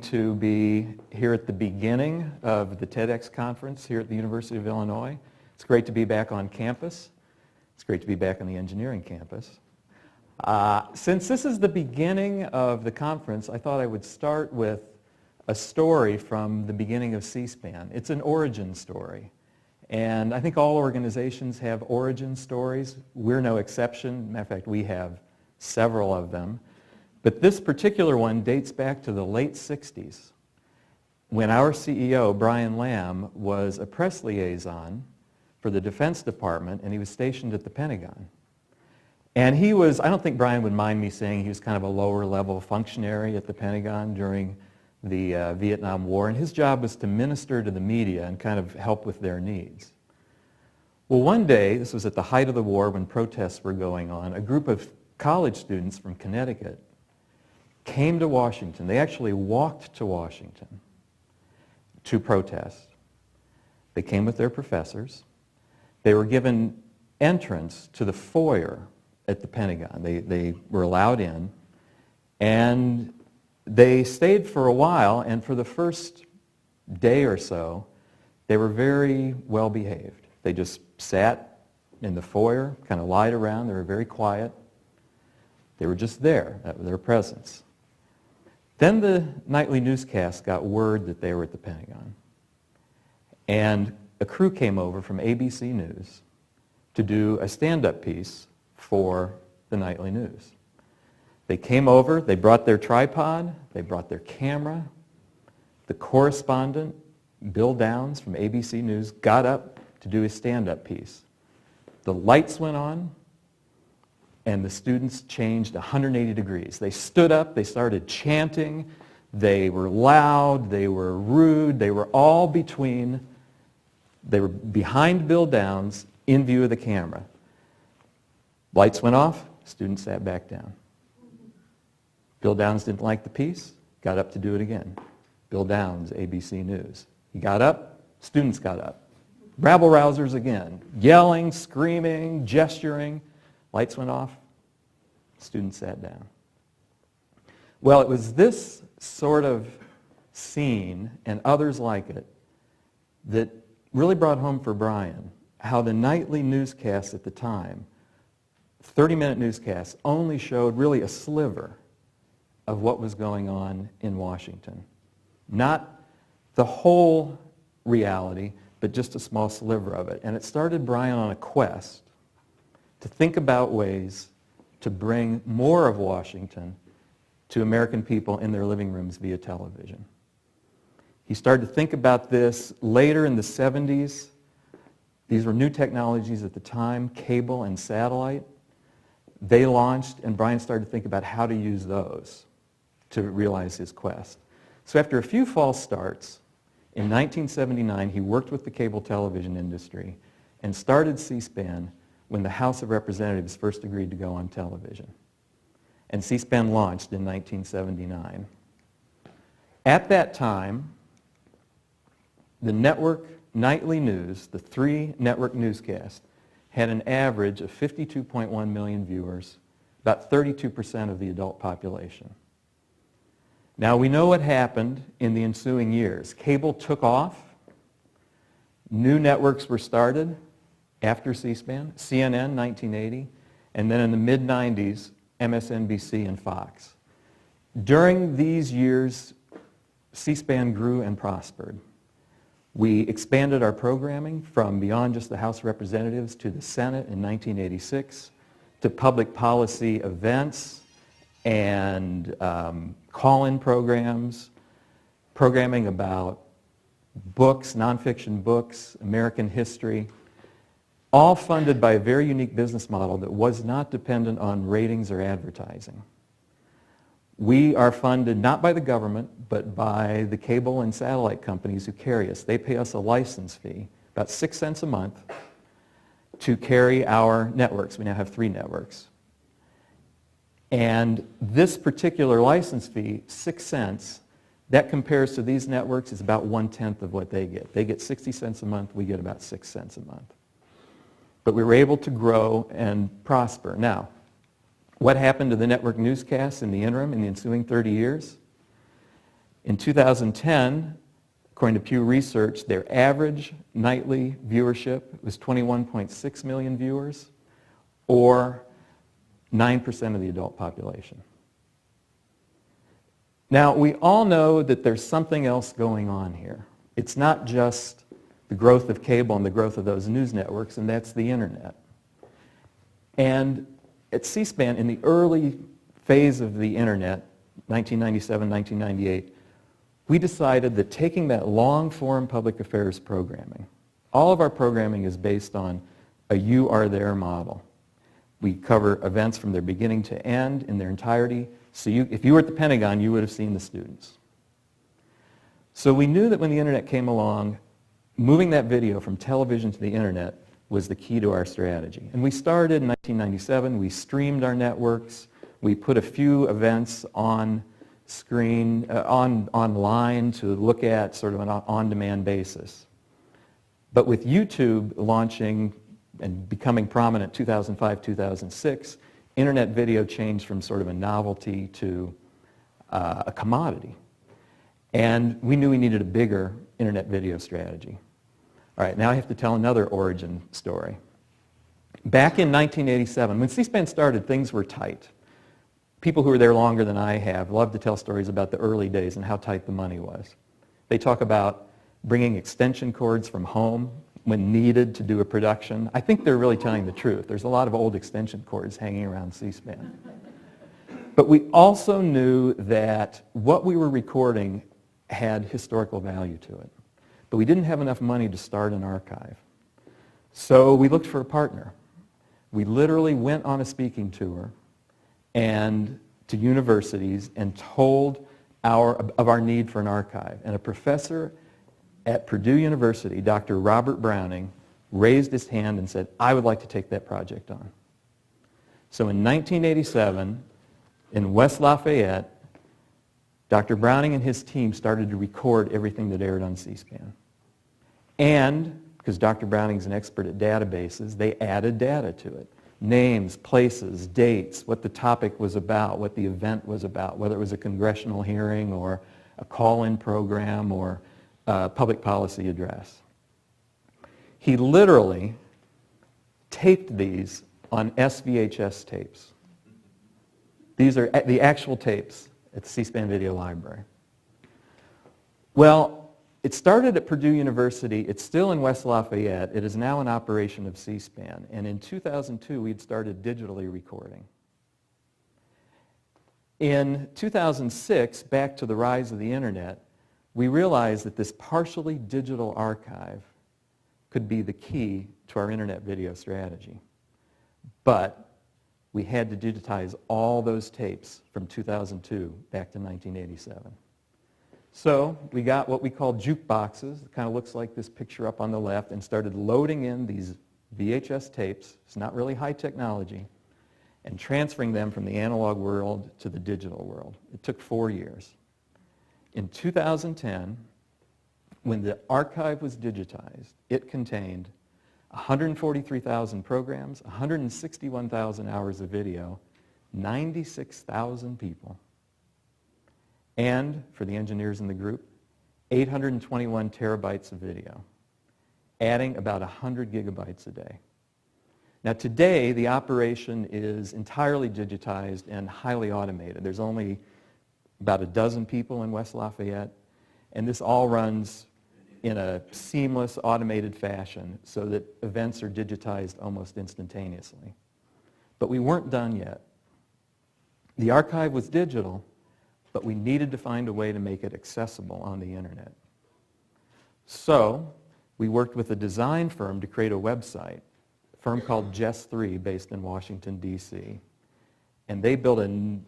to be here at the beginning of the TEDx conference here at the University of Illinois. It's great to be back on campus. It's great to be back on the engineering campus. Since this is the beginning of the conference, I thought I would start with a story from the beginning of C-SPAN. It's an origin story. And I think all organizations have origin stories. We're no exception. Matter of fact, we have several of them. But this particular one dates back to the late 60s when our CEO, Brian Lamb, was a press liaison for the Defense Department, and he was stationed at the Pentagon. And he was, I don't think Brian would mind me saying, he was kind of a lower level functionary at the Pentagon during the Vietnam War, and his job was to minister to the media and kind of help with their needs. Well, one day, this was at the height of the war when protests were going on, a group of college students from Connecticut came to Washington. They actually walked to Washington to protest. They came with their professors. They were given entrance to the foyer at the Pentagon. They were allowed in, and they stayed for a while, and for the first day or so, they were very well behaved. They just sat in the foyer, kind of lied around. They were very quiet. They were just there, that was their presence. Then the nightly newscast got word that they were at the Pentagon. And a crew came over from ABC News to do a stand-up piece for the nightly news. They came over, they brought their tripod, they brought their camera. The correspondent, Bill Downs from ABC News, got up to do his stand-up piece. The lights went on, and the students changed 180 degrees. They stood up, they started chanting, they were loud, they were rude, they were all behind Bill Downs in view of the camera. Lights went off, students sat back down. Bill Downs didn't like the piece, got up to do it again. Bill Downs, ABC News. He got up, students got up. Rabble-rousers again, yelling, screaming, gesturing. Lights went off, students sat down. Well, it was this sort of scene and others like it that really brought home for Brian how the nightly newscasts at the time, 30-minute newscasts, only showed really a sliver of what was going on in Washington. Not the whole reality, but just a small sliver of it. And it started Brian on a quest to think about ways to bring more of Washington to American people in their living rooms via television. He started to think about this later in the 70s. These were new technologies at the time, cable and satellite. They launched, and Brian started to think about how to use those to realize his quest. So after a few false starts, in 1979, he worked with the cable television industry and started C-SPAN when the House of Representatives first agreed to go on television. And C-SPAN launched in 1979. At that time, the network nightly news, the 3 network newscasts, had an average of 52.1 million viewers, about 32% of the adult population. Now, we know what happened in the ensuing years. Cable took off. New networks were started after C-SPAN, CNN, 1980, and then in the mid-90s, MSNBC and Fox. During these years, C-SPAN grew and prospered. We expanded our programming from beyond just the House of Representatives to the Senate in 1986, to public policy events and call-in programs, programming about books, nonfiction books, American history, all funded by a very unique business model that was not dependent on ratings or advertising. We are funded not by the government, but by the cable and satellite companies who carry us. They pay us a license fee, about 6 cents a month, to carry our networks. We now have 3 networks. And this particular license fee, 6 cents, that compares to these networks is about 1/10 of what they get. They get 60 cents a month, we get about 6 cents a month. But we were able to grow and prosper. Now, what happened to the network newscasts in the interim, in the ensuing 30 years? In 2010, according to Pew Research, their average nightly viewership was 21.6 million viewers, or 9% of the adult population. Now, we all know that there's something else going on here. It's not just the growth of cable and the growth of those news networks, and that's the internet. And at C-SPAN, in the early phase of the internet, 1997, 1998, we decided that taking that long-form public affairs programming, all of our programming is based on a you are there model. We cover events from their beginning to end in their entirety. So if you were at the Pentagon, you would have seen the students. So we knew that when the internet came along, moving that video from television to the internet was the key to our strategy. And we started in 1997. We streamed our networks. We put a few events on screen, online to look at sort of an on-demand basis. But with YouTube launching and becoming prominent 2005, 2006, internet video changed from sort of a novelty to a commodity. And we knew we needed a bigger internet video strategy. All right, now I have to tell another origin story. Back in 1987, when C-SPAN started, things were tight. People who were there longer than I have love to tell stories about the early days and how tight the money was. They talk about bringing extension cords from home when needed to do a production. I think they're really telling the truth. There's a lot of old extension cords hanging around C-SPAN. But we also knew that what we were recording had historical value to it. But we didn't have enough money to start an archive. So we looked for a partner. We literally went on a speaking tour and to universities and told of our need for an archive. And a professor at Purdue University, Dr. Robert Browning, raised his hand and said, I would like to take that project on. So in 1987, in West Lafayette, Dr. Browning and his team started to record everything that aired on C-SPAN. And, because Dr. Browning's an expert at databases, they added data to it. Names, places, dates, what the topic was about, what the event was about, whether it was a congressional hearing or a call-in program or a public policy address. He literally taped these on SVHS tapes. These are the actual tapes at the C-SPAN Video Library. Well, it started at Purdue University. It's still in West Lafayette. It is now an operation of C-SPAN. And in 2002, we'd started digitally recording. In 2006, back to the rise of the internet, we realized that this partially digital archive could be the key to our internet video strategy. But we had to digitize all those tapes from 2002 back to 1987. So we got what we call jukeboxes. It kind of looks like this picture up on the left, and started loading in these VHS tapes. It's not really high technology, and transferring them from the analog world to the digital world. It took 4 years. In 2010, when the archive was digitized, it contained 143,000 programs, 161,000 hours of video, 96,000 people. And, for the engineers in the group, 821 terabytes of video, adding about 100 gigabytes a day. Now today, the operation is entirely digitized and highly automated. There's only about a dozen people in West Lafayette, and this all runs in a seamless, automated fashion so that events are digitized almost instantaneously. But we weren't done yet. The archive was digital, but we needed to find a way to make it accessible on the internet. So we worked with a design firm to create a website, a firm called Jess3 based in Washington, D.C. And they built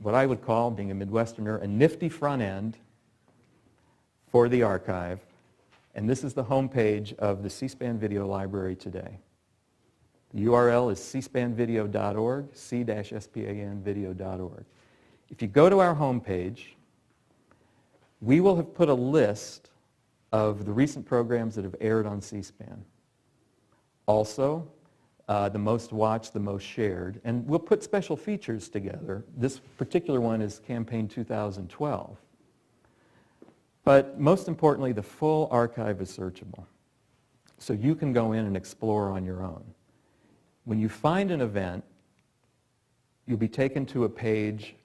what I would call, being a Midwesterner, a nifty front end for the archive. And this is the homepage of the C-SPAN Video Library today. The URL is cspanvideo.org, c-spanvideo.org. If you go to our homepage, we will have put a list of the recent programs that have aired on C-SPAN. Also, the most watched, the most shared, and we'll put special features together. This particular one is Campaign 2012. But most importantly, the full archive is searchable. So you can go in and explore on your own. When you find an event, you'll be taken to a page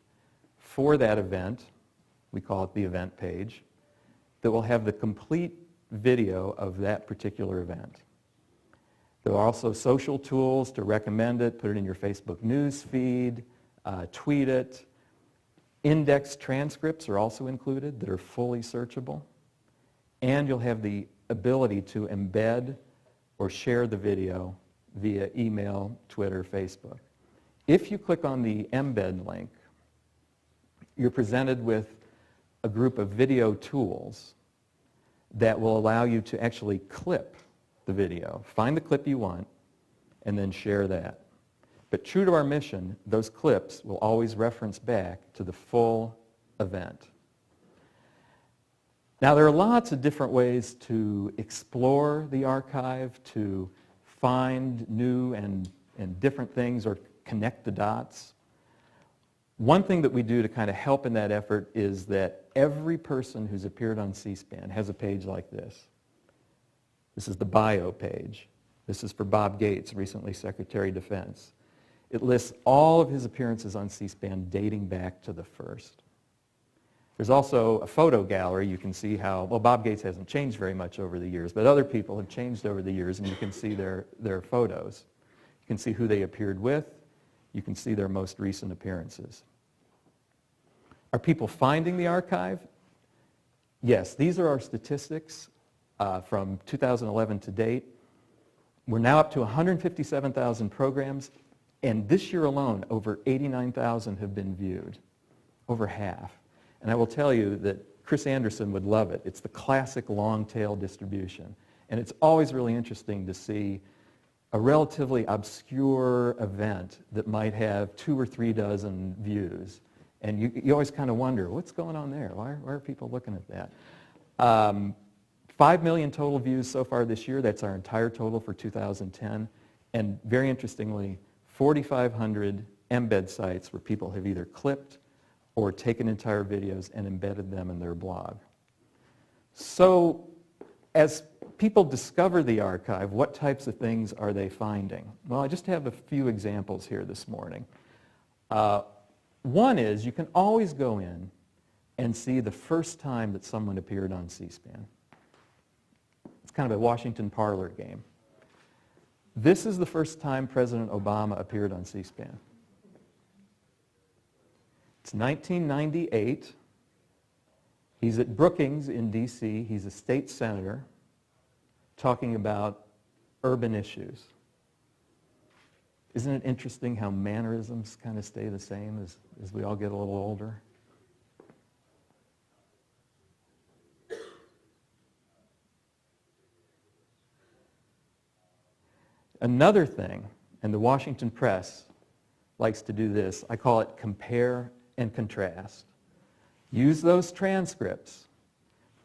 for that event, we call it the event page, that will have the complete video of that particular event. There are also social tools to recommend it, put it in your Facebook news feed, tweet it. Index transcripts are also included that are fully searchable. And you'll have the ability to embed or share the video via email, Twitter, Facebook. If you click on the embed link, you're presented with a group of video tools that will allow you to actually clip the video. Find the clip you want and then share that. But true to our mission, those clips will always reference back to the full event. Now, there are lots of different ways to explore the archive, to find new and different things or connect the dots. One thing that we do to kind of help in that effort is that every person who's appeared on C-SPAN has a page like this. This is the bio page. This is for Bob Gates, recently Secretary of Defense. It lists all of his appearances on C-SPAN dating back to the first. There's also a photo gallery. You can see how, well, Bob Gates hasn't changed very much over the years, but other people have changed over the years, and you can see their photos. You can see who they appeared with. You can see their most recent appearances. Are people finding the archive? Yes, these are our statistics from 2011 to date. We're now up to 157,000 programs, and this year alone, over 89,000 have been viewed, over half. And I will tell you that Chris Anderson would love it. It's the classic long-tail distribution. And it's always really interesting to see a relatively obscure event that might have 2 or 3 dozen views. And you always kind of wonder, what's going on there? Why are people looking at that? 5 million total views so far this year. That's our entire total for 2010. And very interestingly, 4,500 embed sites where people have either clipped or taken entire videos and embedded them in their blog. So as people discover the archive, what types of things are they finding? Well, I just have a few examples here this morning. One is you can always go in and see the first time that someone appeared on C-SPAN. It's kind of a Washington parlor game. This is the first time President Obama appeared on C-SPAN. It's 1998. He's at Brookings in D.C. He's a state senator talking about urban issues. Isn't it interesting how mannerisms kind of stay the same as we all get a little older? Another thing, and the Washington Press likes to do this, I call it compare and contrast. Use those transcripts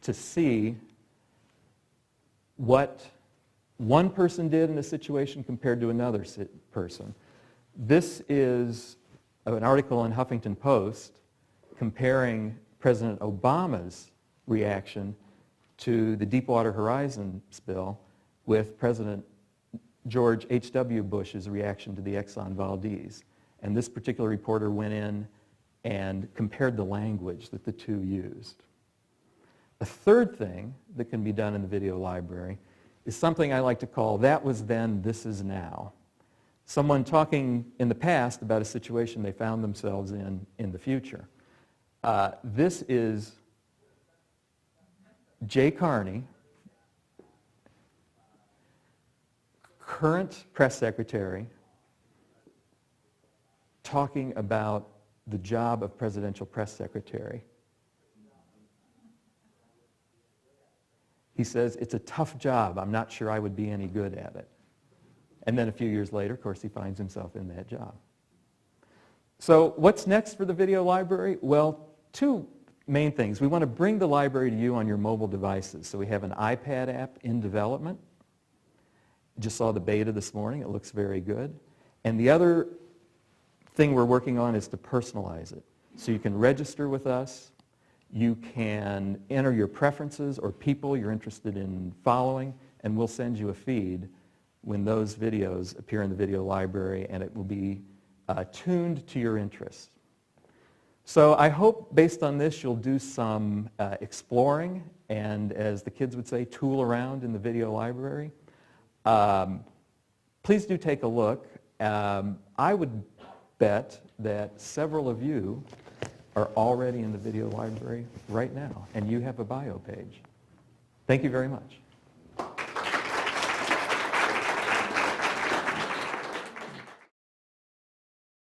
to see what one person did in a situation compared to another person. This is an article in Huffington Post comparing President Obama's reaction to the Deepwater Horizon spill with President George H.W. Bush's reaction to the Exxon Valdez. And this particular reporter went in and compared the language that the two used. A third thing that can be done in the video library is something I like to call, that was then, this is now. Someone talking in the past about a situation they found themselves in the future. This is Jay Carney, current press secretary, talking about the job of presidential press secretary. He says, it's a tough job. I'm not sure I would be any good at it. And then a few years later, of course, he finds himself in that job. So what's next for the video library? Well, 2 main things. We want to bring the library to you on your mobile devices. So we have an iPad app in development. Just saw the beta this morning. It looks very good. And the other thing we're working on is to personalize it. So you can register with us. You can enter your preferences or people you're interested in following, and we'll send you a feed when those videos appear in the video library, and it will be tuned to your interests. So I hope based on this you'll do some exploring and, as the kids would say, tool around in the video library. Please do take a look. I would bet that several of you are already in the video library right now, and you have a bio page. Thank you very much.